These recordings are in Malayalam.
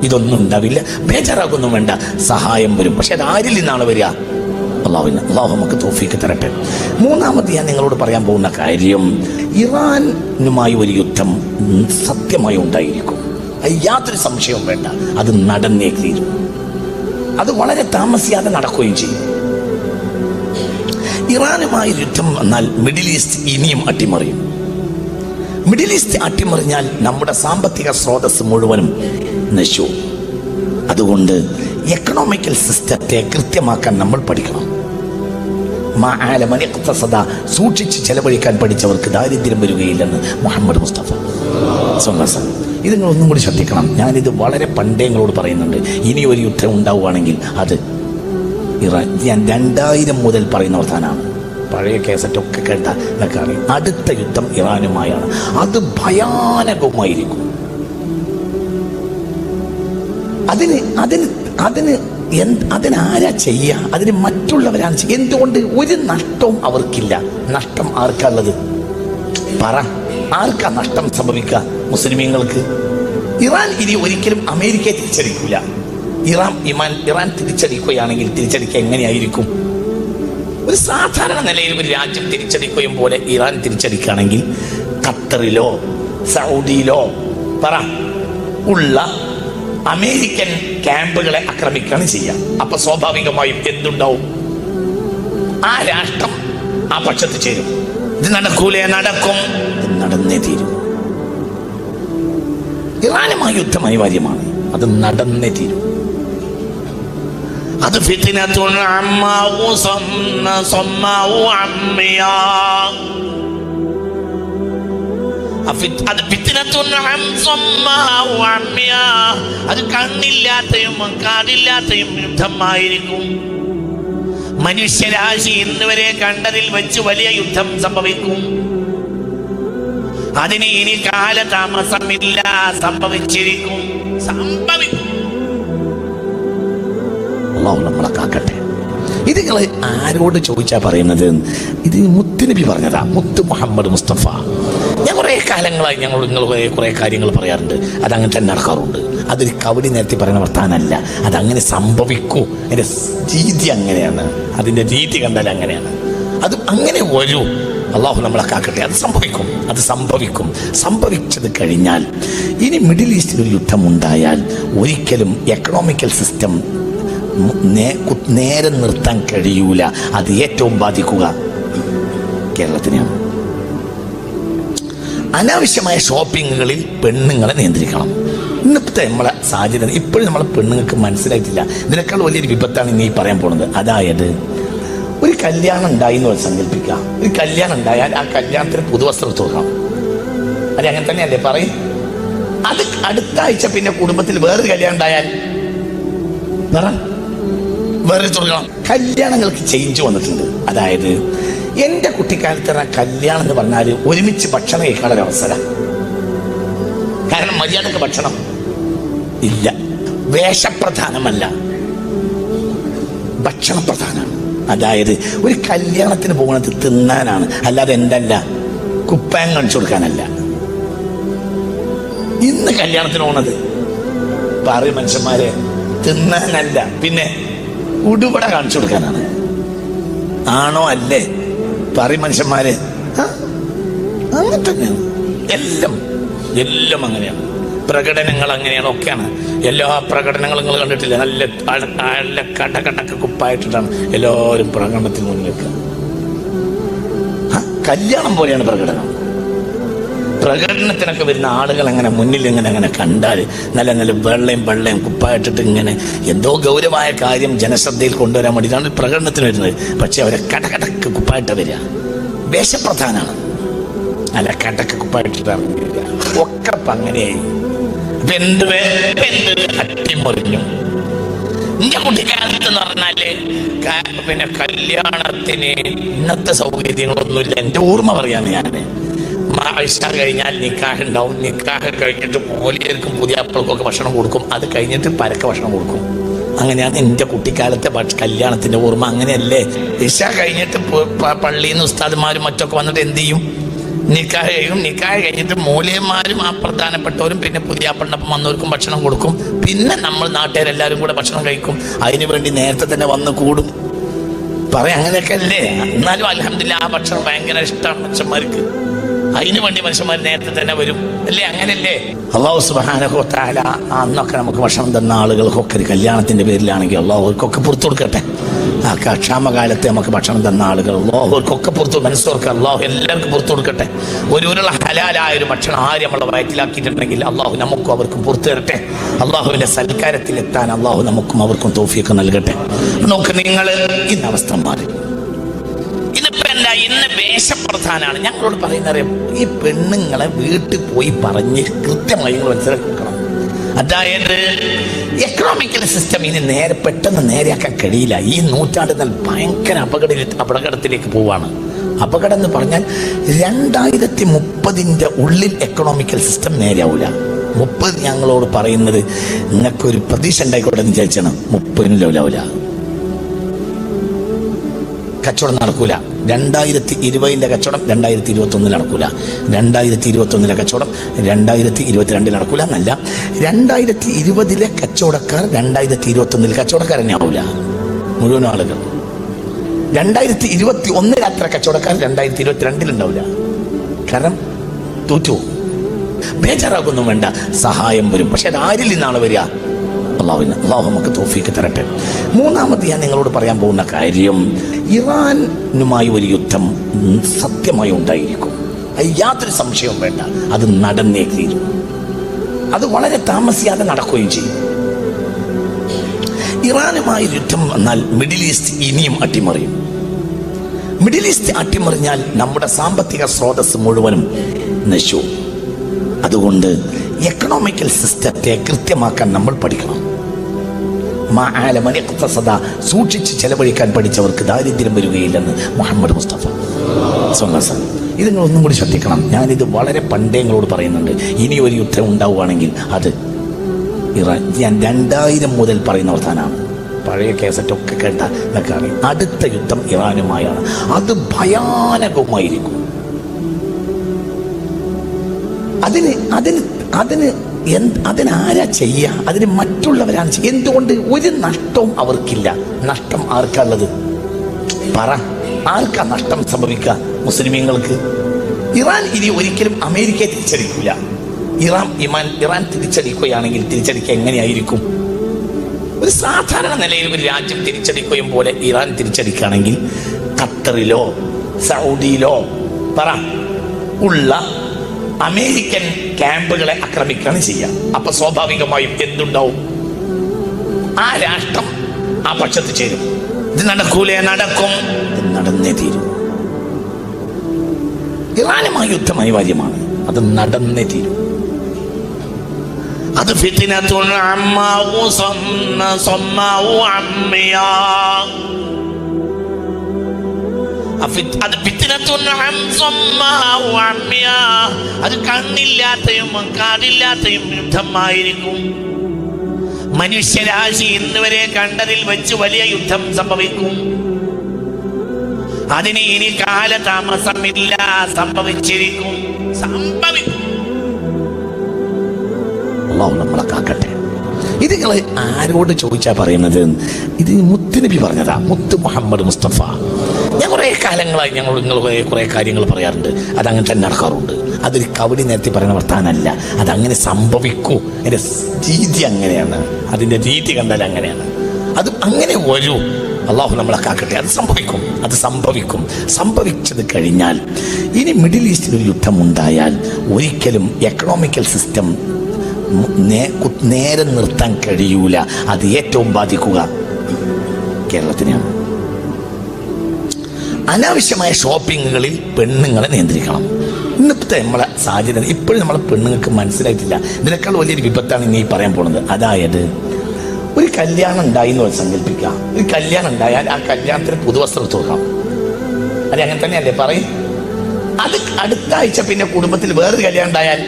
ഇതൊന്നും ഉണ്ടാവില്ല, ബേജാറാക്കൊന്നും വേണ്ട, സഹായം വരും. പക്ഷെ അത് ആരിൽ നിന്നാണ് വരിക? അള്ളാഹു നമുക്ക് തൗഫീക്ക് തരട്ടെ. മൂന്നാമത് ഞാൻ നിങ്ങളോട് പറയാൻ പോകുന്ന കാര്യം, ഇറാനുമായി ഒരു യുദ്ധം സത്യമായി ഉണ്ടായിരിക്കും. യാതൊരു സംശയവും വേണ്ട, അത് നടന്നേ തീരും. അത് വളരെ താമസിയാതെ നടക്കുകയും ചെയ്യും. ഇറാനുമായി യുദ്ധം വന്നാൽ മിഡിൽ ഈസ്റ്റ് ഇനിയും അട്ടിമറിയും. മിഡിൽ ഈസ്റ്റ് അട്ടിമറിഞ്ഞാൽ നമ്മുടെ സാമ്പത്തിക സ്രോതസ് മുഴുവനും നശിച്ചു. അതുകൊണ്ട് എക്കണോമിക്കൽ സിസ്റ്റത്തെ കൃത്യമാക്കാൻ നമ്മൾ പഠിക്കണം. സൂക്ഷിച്ച് ചെലവഴിക്കാൻ പഠിച്ചവർക്ക് ദാരിദ്ര്യം വരികയില്ലെന്ന് മുഹമ്മദ് മുസ്തഫ സ്വല്ലല്ലാഹു. ഇത് നിങ്ങൾ ഒന്നും കൂടി ശ്രദ്ധിക്കണം. ഞാനിത് വളരെ പണ്ടേ നിങ്ങളോട് പറയുന്നുണ്ട്. ഇനി ഒരു യുദ്ധം ഉണ്ടാവുകയാണെങ്കിൽ അത് ഇറാൻ. ഞാൻ 2000 മുതൽ പറയുന്ന വർത്താനാണ്. പഴയ കേസറ്റൊക്കെ കേട്ട എന്നൊക്കെ അറിയാം. അടുത്ത യുദ്ധം ഇറാനുമായാണ്. അത് ഭയാനകമായിരിക്കും. അതിനാരാ ചെയ്യുക? അതിന് മറ്റുള്ളവരാണ് ചെയ്യുക. എന്തുകൊണ്ട്? ഒരു നഷ്ടവും അവർക്കില്ല. നഷ്ടം ആർക്കുള്ളത്? പറ, ആർക്കാ നഷ്ടം സംഭവിക്കുക? മുസ്ലിമീങ്ങൾക്ക്. ഇറാൻ ഇനി ഒരിക്കലും അമേരിക്കയെ തിരിച്ചടിക്കില്ല. ഇറാൻ തിരിച്ചടിക്കുകയാണെങ്കിൽ തിരിച്ചടിക്കുക എങ്ങനെയായിരിക്കും? ഒരു സാധാരണ നിലയിൽ ഒരു രാജ്യം തിരിച്ചടിക്കുകയും പോലെ ഇറാൻ തിരിച്ചടിക്കുകയാണെങ്കിൽ ഖത്തറിലോ സൗദിയിലോ പറ ഉള്ള അമേരിക്കൻ ക്യാമ്പുകളെ ആക്രമിക്കുകയാണ് ചെയ്യുക. അപ്പൊ സ്വാഭാവികമായും എന്തുണ്ടാവും? ആ രാഷ്ട്രം ആ പക്ഷത്ത് ചേരും. ഇത് നടക്കൂലേ? നടക്കും. നടന്നേ തീരും. ഇറാനുമായി യുദ്ധം അനിവാര്യമാണ്. അത് നടന്നേ തീരും. അത് ഫിത്നത്തുൻ അമ്മാഉ സമ്മാഉ അമ്മിയാ. അത് കണ്ണില്ലാത്തയും കാതില്ലാത്തയും യുദ്ധമായിരിക്കും. മനുഷ്യരാശി ഇന്ന് വരെ കണ്ടതിൽ വെച്ച് വലിയ യുദ്ധം സംഭവിക്കും. അതിന് ഇനി കാലതാമസമില്ല, സംഭവിച്ചിരിക്കും, സംഭവിക്കും. അല്ലാഹു നമ്മളെ കാക്കട്ടെ. ഇത് നിങ്ങൾ ആരോട് ചോദിച്ചാ പറയുന്നത്? ഇത് മുത്തുനബി പറഞ്ഞതാ, മുത്ത് മുഹമ്മദ് മുസ്തഫ. ഞാൻ കുറെ കാലങ്ങളായി നിങ്ങൾ കുറെ കാര്യങ്ങൾ പറയാറുണ്ട്. അതങ്ങനെ തന്നെ നടക്കാറുണ്ട്. അതൊരു കവടി നേരത്തെ പറയുന്ന വർത്താനല്ല. അതങ്ങനെ സംഭവിക്കൂ. അതിന്റെ രീതി അങ്ങനെയാണ്. അതിന്റെ രീതി കണ്ടാൽ അങ്ങനെയാണ്. അത് അങ്ങനെ വരൂ. അള്ളാഹു നമ്മളെ കാക്കട്ടെ. അത് സംഭവിക്കും. അത് സംഭവിക്കും. സംഭവിച്ചത് കഴിഞ്ഞാൽ ഇനി മിഡിൽ ഈസ്റ്റിൽ ഒരു യുദ്ധം ഉണ്ടായാൽ ഒരിക്കലും എക്കണോമിക്കൽ സിസ്റ്റം നേരെ നിർത്താൻ കഴിയൂല. അത് ഏറ്റവും ബാധിക്കുക കേരളത്തിനെയാണ്. അനാവശ്യമായ ഷോപ്പിങ്ങുകളിൽ പെണ്ണുങ്ങളെ നിയന്ത്രിക്കണം. ഇന്നത്തെ നമ്മളെ സാഹചര്യം ഇപ്പോഴും നമ്മളെ പെണ്ണുങ്ങൾക്ക് മനസ്സിലായിട്ടില്ല. ഇതിനേക്കാൾ വലിയൊരു വിപത്താണ് ഇനി പറയാൻ പോണത്. അതായത് ഒരു കല്യാണം ഉണ്ടായി എന്ന് സങ്കല്പിക്കുക. ഒരു കല്യാണം ഉണ്ടായാൽ ആ കല്യാണത്തിന് പുതുവസ്ത്രം തുറക്കണം. അത് അങ്ങനെ തന്നെയല്ലേ പറയും? അത് അടുത്ത ആഴ്ച പിന്നെ കുടുംബത്തിൽ വേറൊരു കല്യാണം ഉണ്ടായാൽ വേറെ തുറക്കണം. കല്യാണങ്ങൾക്ക് ചേഞ്ച് വന്നിട്ടുണ്ട്. അതായത് എന്റെ കുട്ടിക്കാലത്ത് കല്യാണം എന്ന് പറഞ്ഞാൽ ഒരുമിച്ച് ഭക്ഷണം കഴിക്കാനുള്ള അവസരം. കാരണം മര്യാദക്ക് ഭക്ഷണം ഇല്ല. വേഷപ്രധാനമല്ല, ഭക്ഷണപ്രധാനമാണ്. അതായത് ഒരു കല്യാണത്തിന് പോകുന്നത് തിന്നാനാണ്, അല്ലാതെ എന്തല്ല കുപ്പായം കാണിച്ചു കൊടുക്കാനല്ല. ഇന്ന് കല്യാണത്തിന് പോകുന്നത് പറയും മനുഷ്യന്മാരെ, തിന്നാനല്ല, പിന്നെ ഉടുപട കാണിച്ചു കൊടുക്കാനാണ്. ആണോ അല്ലേ? പറയും മനുഷ്യന്മാരെ. അങ്ങനെ തന്നെയാണ് എല്ലാം അങ്ങനെയാണ്. പ്രകടനങ്ങൾ അങ്ങനെയാണ്, ഒക്കെയാണ്. എല്ലാ പ്രകടനങ്ങളും നിങ്ങൾ കണ്ടിട്ടില്ല? നല്ല കടകടക്ക് കുപ്പായിട്ടിട്ടാണ് എല്ലാവരും പ്രകടനത്തിന് മുന്നിലേക്ക്. കല്യാണം പോലെയാണ് പ്രകടനം. പ്രകടനത്തിനൊക്കെ വരുന്ന ആളുകൾ അങ്ങനെ മുന്നിൽ അങ്ങനെ കണ്ടാൽ നല്ല വെള്ളയും കുപ്പായിട്ടിട്ട് ഇങ്ങനെ എന്തോ ഗൗരവമായ കാര്യം ജനശ്രദ്ധയിൽ കൊണ്ടുവരാൻ വേണ്ടിയിട്ടാണ് പ്രകടനത്തിന് വരുന്നത്. പക്ഷെ അവരെ കടകടക്ക് കുപ്പായിട്ട് വരിക വേഷപ്രധാനാണ്. അല്ല, കടക്ക് കുപ്പായിട്ടിട്ട് ഇറങ്ങില്ല. ഒക്കെ അങ്ങനെയായി അട്ടിമറിഞ്ഞു. എന്റെ കുട്ടിക്കാലത്ത് എന്ന് പറഞ്ഞാല് പിന്നെ കല്യാണത്തിന് ഇന്നത്തെ സൗകര്യങ്ങളൊന്നുമില്ല. എന്റെ ഓർമ്മ പറയാന്ന് ഞാന് ആഴ്ച കഴിഞ്ഞാൽ നിക്കാഹ് ഉണ്ടാവും. നിക്കാഹ് കഴിഞ്ഞിട്ട് മോലിയർക്കും പുതിയാപ്പിളക്കൊക്കെ ഭക്ഷണം കൊടുക്കും. അത് കഴിഞ്ഞിട്ട് പരക്കെ ഭക്ഷണം കൊടുക്കും. അങ്ങനെയാണ് എൻ്റെ കുട്ടിക്കാലത്തെ കല്യാണത്തിന്റെ ഓർമ്മ. അങ്ങനെയല്ലേ? ഇശ കഴിഞ്ഞിട്ട് പള്ളിയിൽ നിന്ന് ഉസ്താദ്മാരും മറ്റൊക്കെ വന്നിട്ട് എന്ത് ചെയ്യും? നിക്കാഹ് കഴിഞ്ഞിട്ട് മൂലയന്മാരും ആ പ്രധാനപ്പെട്ടവരും പിന്നെ പുതിയ പെണ്ണപ്പം വന്നവർക്കും ഭക്ഷണം കൊടുക്കും. പിന്നെ നമ്മൾ നാട്ടുകാരെല്ലാവരും കൂടെ ഭക്ഷണം കഴിക്കും. അതിനു വേണ്ടി നേരത്തെ തന്നെ വന്ന് കൂടും. പറയാം അങ്ങനെയൊക്കെ അല്ലേ? എന്നാലും അൽഹംദുലില്ലാ ആ ഭക്ഷണം ഭയങ്കര ഇഷ്ടമാണ് മനുഷ്യന്മാർക്ക്. അതിനു വേണ്ടി മനുഷ്യന്മാർ നേരത്തെ തന്നെ വരും അല്ലേ? അങ്ങനല്ലേ? അല്ലാഹു സുബ്ഹാനഹു വ തആല അന്നൊക്കെ നമുക്ക് ഭക്ഷണം തന്ന ആളുകൾക്കൊക്കെ ഒരു കല്യാണത്തിന്റെ പേരിലാണെങ്കിൽ അല്ലാഹുവർക്കൊക്കെ പുറത്തു കൊടുക്കട്ടെ. ആ ക്ഷാമകാലത്ത് നമുക്ക് ഭക്ഷണം തന്ന ആളുകൾ അല്ലാഹുവർക്കൊക്കെ പുറത്തു മനസ്സോർക്ക് അല്ലാഹു എല്ലാവർക്കും പുറത്തു കൊടുക്കട്ടെ. ഒരു ഹലാലായ ഒരു ഭക്ഷണം ആര് നമ്മളെ വയറ്റിലാക്കിയിട്ടുണ്ടെങ്കിൽ അല്ലാഹു നമുക്കും അവർക്കും പുറത്തു തരട്ടെ. അല്ലാഹുവിന്റെ സൽക്കാരത്തിലെത്താൻ അല്ലാഹു നമുക്കും അവർക്കും തൗഫീഖ് നൽകട്ടെ. നോക്ക്, നിങ്ങൾ ഇന്ന് അവസ്ഥ മാറി. ഇന്ന് വേഷപ്രധാനാണ്. ഞങ്ങളോട് പറയുന്നത് ഈ പെണ്ണുങ്ങളെ വീട്ടിൽ പോയി പറഞ്ഞ് കൃത്യമായി മനസ്സിലാക്കണം. അതായത് എക്കണോമിക്കൽ സിസ്റ്റം ഇനി പെട്ടെന്ന് നേരെയാക്കാൻ കഴിയില്ല. ഈ നൂറ്റാണ്ടിൽ ഭയങ്കര അപകടത്തിലേക്ക് പോവാണ്. അപകടം എന്ന് പറഞ്ഞാൽ 2030 ഉള്ളിൽ എക്കണോമിക്കൽ സിസ്റ്റം നേരെയാവൂല. 30 ഞങ്ങളോട് പറയുന്നത് നിങ്ങൾക്കൊരു പ്രതീക്ഷ ഉണ്ടായിക്കോട്ടെ എന്ന് വിചാരിച്ചാണ്. 30 ലെവലാവൂല, കച്ചവടം നടക്കൂല. 2020 കച്ചവടം 2021 നടക്കൂല. 2021 കച്ചവടം 2022 നടക്കൂല എന്നല്ല, 2020 കച്ചവടക്കാർ 2021 കച്ചവടക്കാർ തന്നെ ആവൂല മുഴുവൻ ആളുകൾ. 2021 അത്ര കച്ചവടക്കാർ 2022 ഉണ്ടാവില്ല. കാരണം തോറ്റു. ബേജാറാകൊന്നും വേണ്ട, സഹായം വരും. പക്ഷെ അത് ആരിൽ നിന്നാണ് വരിക? അള്ളാഹു നമുക്ക് തൗഫീഖ് തരട്ടെ. മൂന്നാമത് ഞാൻ നിങ്ങളോട് പറയാൻ പോകുന്ന കാര്യം, ഇറാനുമായി ഒരു യുദ്ധം സത്യമായി ഉണ്ടായിരിക്കും. യാതൊരു സംശയവും വേണ്ട, അത് നടന്നേ തീരും. അത് വളരെ താമസിയാതെ നടക്കുകയും ചെയ്യും. ഇറാനുമായി യുദ്ധം വന്നാൽ മിഡിൽ ഈസ്റ്റ് ഇനിയും അട്ടിമറിയും. മിഡിൽ ഈസ്റ്റ് അട്ടിമറിഞ്ഞാൽ നമ്മുടെ സാമ്പത്തിക സ്രോതസ് മുഴുവനും നശിച്ചു. അതുകൊണ്ട് എക്കണോമിക്കൽ സിസ്റ്റത്തെ കൃത്യമാക്കാൻ നമ്മൾ പഠിക്കണം. സൂക്ഷിച്ച് ചെലവഴിക്കാൻ പഠിച്ചവർക്ക് ദാരിദ്ര്യം വരികയില്ലെന്ന് മുഹമ്മദ് മുസ്തഫ സ്വല്ലല്ലാഹു അലൈഹി. ഇത് നിങ്ങൾ ഒന്നും കൂടി ശ്രദ്ധിക്കണം. ഞാനിത് വളരെ പണ്ടേ നിങ്ങളോട് പറയുന്നുണ്ട്. ഇനി ഒരു യുദ്ധം ഉണ്ടാവുകയാണെങ്കിൽ അത് ഇറാൻ. ഞാൻ 2000 മുതൽ പറയുന്ന വർത്താനാണ്. പഴയ കേസറ്റൊക്കെ കേട്ട എന്നൊക്കെയാണ്. അടുത്ത യുദ്ധം ഇറാനുമായാണ്. അത് ഭയാനകമായിരിക്കും. അതിനാരാ ചെയ്യുക? അതിന് മറ്റുള്ളവരാണ് ചെയ്യുക. എന്തുകൊണ്ട്? ഒരു നഷ്ടവും അവർക്കില്ല. നഷ്ടം ആർക്കുള്ളത്? പറ, ആർക്കാ നഷ്ടം സംഭവിക്കുക? മുസ്ലിമീങ്ങൾക്ക്. ഇറാൻ ഇനി ഒരിക്കലും അമേരിക്കയെ തിരിച്ചടിക്കില്ല. ഇറാൻ തിരിച്ചടിക്കുകയാണെങ്കിൽ തിരിച്ചടിക്കുക എങ്ങനെയായിരിക്കും? ഒരു സാധാരണ നിലയിൽ ഒരു രാജ്യം തിരിച്ചടിക്കുകയും പോലെ ഇറാൻ തിരിച്ചടിക്കുകയാണെങ്കിൽ ഖത്തറിലോ സൗദിയിലോ പറ ഉള്ള അമേരിക്കൻ ക്യാമ്പുകളെ ആക്രമിക്കുകയാണ് ചെയ്യുക. അപ്പൊ സ്വാഭാവികമായും എന്തുണ്ടാവും? ആ രാഷ്ട്രം ആ പക്ഷത്ത് ചേരും. ഇത് നടക്കൂലേ? നടക്കും. ഇത് നടന്നേ തീരും. ഇറാനുമായി യുദ്ധം അനിവാര്യമാണ്. അത് നടന്നേ തീരും. അത് ഫിത്നത്തുൻ അമ്മാഉ സമ്മാഉ അമ്മിയാ. അത് കണ്ണില്ലാത്തയും കാതില്ലാത്തയും യുദ്ധമായിരിക്കും. മനുഷ്യരാശി ഇന്ന് വരെ കണ്ടതിൽ വെച്ച് വലിയ യുദ്ധം സംഭവിക്കും. അതിന് ഇനി കാലതാമസമില്ല, സംഭവിച്ചിരിക്കും. അല്ലാഹു നമ്മളെ കാക്കട്ടെ. ഇത് നിങ്ങൾ ആരോട് ചോദിച്ചാ പറയുന്നത്? ഇത് മുത്തുനബി പറഞ്ഞതാ, മുത്ത് മുഹമ്മദ് മുസ്തഫ. ഞാൻ കുറെ കാലങ്ങളായി നിങ്ങൾ കുറെ കാര്യങ്ങൾ പറയാറുണ്ട്. അതങ്ങനെ തന്നെ നടക്കാറുണ്ട്. അതൊരു കവടി നേരത്തെ പറയുന്ന വർത്താനല്ല. അതങ്ങനെ സംഭവിക്കൂ. അതിന്റെ രീതി അങ്ങനെയാണ്. അതിന്റെ രീതി കണ്ടാൽ അങ്ങനെയാണ്. അത് അങ്ങനെ വരൂ. അള്ളാഹു നമ്മളെ കാക്കട്ടെ. അത് സംഭവിക്കും. അത് സംഭവിക്കും. സംഭവിച്ചത് കഴിഞ്ഞാൽ ഇനി മിഡിൽ ഈസ്റ്റിൽ ഒരു യുദ്ധം ഉണ്ടായാൽ ഒരിക്കലും എക്കണോമിക്കൽ സിസ്റ്റം നേരെ നിർത്താൻ കഴിയൂല. അത് ഏറ്റവും ബാധിക്കുക കേരളത്തിനെയാണ്. അനാവശ്യമായ ഷോപ്പിങ്ങുകളിൽ പെണ്ണുങ്ങളെ നിയന്ത്രിക്കണം. ഇന്നത്തെ നമ്മളെ സാഹചര്യം ഇപ്പോഴും നമ്മളെ പെണ്ണുങ്ങൾക്ക് മനസ്സിലായിട്ടില്ല. ഇതിനേക്കാൾ വലിയൊരു വിപത്താണ് ഇനി പറയാൻ പോണത്. അതായത് ഒരു കല്യാണം ഉണ്ടായി എന്ന് സങ്കല്പിക്കുക. ഒരു കല്യാണം ഉണ്ടായാൽ ആ കല്യാണത്തിന് പുതുവസ്ത്രം തുറക്കാം. അത് അങ്ങനെ തന്നെയല്ലേ പറയും? അത് അടുത്ത ആഴ്ച പിന്നെ കുടുംബത്തിൽ വേറൊരു കല്യാണം ഉണ്ടായാൽ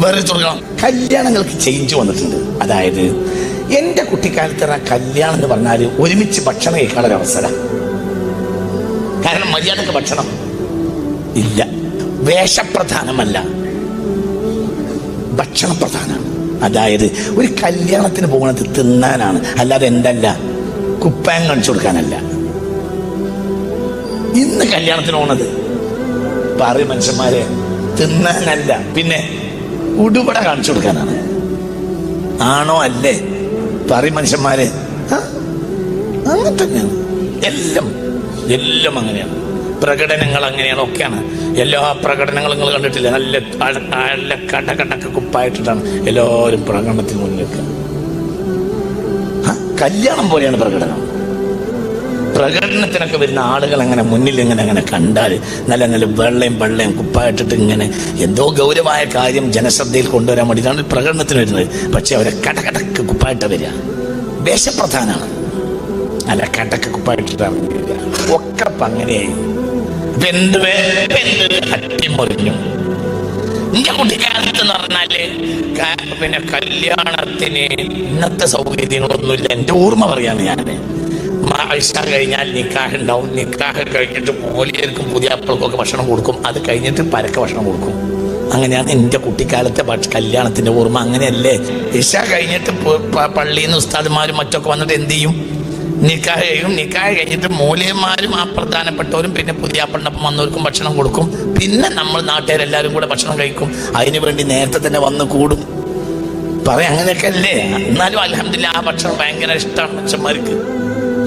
വേറെ തുറക്കണം. കല്യാണങ്ങൾക്ക് ചേഞ്ച് വന്നിട്ടുണ്ട്. അതായത് എന്റെ കുട്ടിക്കാലത്ത് കല്യാണം എന്ന് പറഞ്ഞാൽ ഒരുമിച്ച് ഭക്ഷണം കഴിക്കാനുള്ള അവസരം. കാരണം മര്യാദക്ക് ഭക്ഷണം ഇല്ല. വേഷപ്രധാനമല്ല, ഭക്ഷണപ്രധാനമാണ്. അതായത് ഒരു കല്യാണത്തിന് പോകുന്നത് തിന്നാനാണ്, അല്ലാതെ എന്തല്ല കുപ്പായം കാണിച്ചു കൊടുക്കാനല്ല. ഇന്ന് കല്യാണത്തിന് പോണത് പറയും മനുഷ്യന്മാരെ തിന്നാനല്ല, പിന്നെ ഉടുപട കാണിച്ചു കൊടുക്കാനാണ്. ആണോ അല്ലേ? പറയും മനുഷ്യന്മാരെ. അങ്ങനെ തന്നെയാണ് എല്ലാം, എല്ലാം അങ്ങനെയാണ്. പ്രകടനങ്ങൾ അങ്ങനെയാണ്, ഒക്കെയാണ്. എല്ലാ പ്രകടനങ്ങളും നിങ്ങൾ കണ്ടിട്ടില്ല? നല്ല കടകടക്ക് കുപ്പായിട്ടിട്ടാണ് എല്ലാവരും പ്രകടനത്തിന് മുന്നിൽ വെക്കുക. കല്യാണം പോലെയാണ് പ്രകടനം. പ്രകടനത്തിനൊക്കെ വരുന്ന ആളുകൾ അങ്ങനെ മുന്നിൽ അങ്ങനെ കണ്ടാൽ നല്ല നല്ല വെള്ളയും കുപ്പായിട്ടിട്ട് ഇങ്ങനെ എന്തോ ഗൗരവമായ കാര്യം ജനശ്രദ്ധയിൽ കൊണ്ടുവരാൻ വേണ്ടിയിട്ടാണ് പ്രകടനത്തിന് വരുന്നത്. പക്ഷെ അവരെ കടകടക്ക് കുപ്പായിട്ട് വരിക വേഷപ്രധാനമാണ്. അല്ല, കടക്ക് കുപ്പായിട്ടിട്ടാണ് ഒക്കെ അങ്ങനെയായി. അട്ടിമറിഞ്ഞു. എന്റെ കുട്ടിക്കാലത്ത് എന്ന് പറഞ്ഞാല് പിന്നെ കല്യാണത്തിന് ഇന്നത്തെ സൗകര്യങ്ങളൊന്നുമില്ല. എന്റെ ഓർമ്മ പറയാണ് ഞാന്. ആഴ്ച കഴിഞ്ഞാൽ നിക്കാഹ് ഉണ്ടാവും. നിക്കാഹ് കഴിഞ്ഞിട്ട് മോലിയർക്കും പുതിയാപ്പൾക്കൊക്കെ ഭക്ഷണം കൊടുക്കും. അത് കഴിഞ്ഞിട്ട് പരക്ക ഭക്ഷണം കൊടുക്കും. അങ്ങനെയാണ് എൻ്റെ കുട്ടിക്കാലത്തെ കല്യാണത്തിന്റെ ഓർമ്മ. അങ്ങനെയല്ലേ? ഇശ കഴിഞ്ഞിട്ട് പള്ളിയിൽ നിന്ന് ഉസ്താദ്മാരും മറ്റൊക്കെ വന്നിട്ട് എന്ത് ചെയ്യും? നിക്കാഹ് കഴിയും. നിക്കാഹ് കഴിഞ്ഞിട്ട് മൂല്യന്മാരും ആ പ്രധാനപ്പെട്ടവരും പിന്നെ പുതിയാപ്പളിനൊപ്പം വന്നവർക്കും ഭക്ഷണം കൊടുക്കും. പിന്നെ നമ്മൾ നാട്ടുകാരെല്ലാവരും കൂടെ ഭക്ഷണം കഴിക്കും. അതിനു വേണ്ടി നേരത്തെ തന്നെ വന്ന് കൂടും. പറയാം അങ്ങനെയൊക്കെ അല്ലേ? എന്നാലും അൽഹംദുലില്ലാ ആ ഭക്ഷണം ഭയങ്കര ഇഷ്ടമാണ് മനുഷ്യന്മാർക്ക്.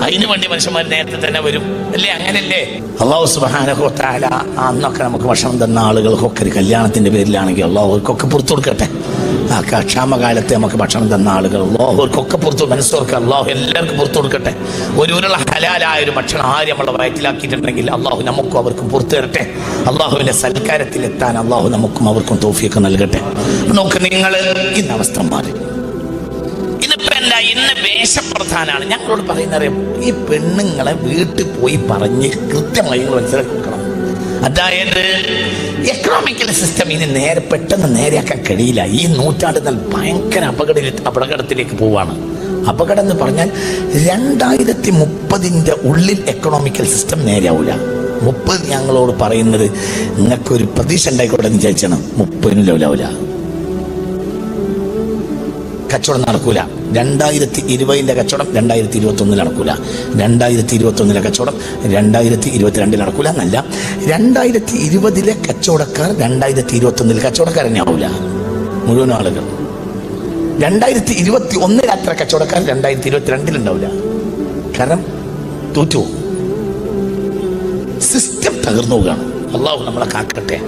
അതിനു വേണ്ടി മനുഷ്യന്മാർ നേരത്തെ തന്നെ വരും അല്ലേ? അങ്ങനല്ലേ? അല്ലാഹു സുബ്ഹാനഹു വ തആല അന്നൊക്കെ നമുക്ക് ഭക്ഷണം തന്ന ആളുകൾക്കൊക്കെ ഒരു കല്യാണത്തിന്റെ പേരിലാണെങ്കിൽ അല്ലാഹുവർക്കൊക്കെ പുറത്തു കൊടുക്കട്ടെ. ആ ക്ഷാമകാലത്ത് നമുക്ക് ഭക്ഷണം തന്ന ആളുകൾ അല്ലാഹുവർക്കൊക്കെ പുറത്തു മനസ്സോർക്ക് അല്ലാഹു എല്ലാവർക്കും പുറത്തു കൊടുക്കട്ടെ. ഒരു ഹലാലായ ഒരു ഭക്ഷണം ആര് നമ്മളെ വയറ്റിലാക്കിയിട്ടുണ്ടെങ്കിൽ അല്ലാഹു നമുക്കും അവർക്കും പുറത്തു തരട്ടെ. അല്ലാഹുവിന്റെ സൽക്കാരത്തിലെത്താൻ അല്ലാഹു നമുക്കും അവർക്കും തൗഫീഖ് നൽകട്ടെ. നോക്ക്, നിങ്ങൾ ഇന്ന് അവസ്ഥ മാറി. ഇന്ന് വേഷപ്രധാനാണ്. ഞങ്ങളോട് പറയുന്നറിയാം, ഈ പെണ്ണുങ്ങളെ വീട്ടിൽ പോയി പറഞ്ഞ് കൃത്യമായി മനസ്സിലാക്കി കൊടുക്കണം. അതായത് എക്കണോമിക്കൽ സിസ്റ്റം ഇനി പെട്ടെന്ന് നേരെയാക്കാൻ കഴിയില്ല. ഈ നൂറ്റാണ്ട് ഭയങ്കര അപകടത്തിലേക്ക് പോവാണ്. അപകടം എന്ന് പറഞ്ഞാൽ 2030 ഉള്ളിൽ എക്കണോമിക്കൽ സിസ്റ്റം നേരെയാവൂല. 30 ഞങ്ങളോട് പറയുന്നത് നിങ്ങൾക്കൊരു പ്രതീക്ഷ ഉണ്ടായിക്കോട്ടെ എന്ന് വിചാരിച്ചാണ്. 30 ലെവലാവൂല, കച്ചവടം നടക്കൂല. 2020 കച്ചവടം 2021 നടക്കൂല. 2021 കച്ചവടം 2022 നടക്കൂല എന്നല്ല, 2020 കച്ചവടക്കാർ 2021 കച്ചവടക്കാർ തന്നെ ആവൂല മുഴുവൻ ആളുകൾ. 2021 അത്ര കച്ചവടക്കാർ 2022 ഉണ്ടാവില്ല. കാരണം തോറ്റു, സിസ്റ്റം തകർന്നു പോവുകയാണ്. അള്ളാഹു നമ്മളെ കാക്കട്ടെ.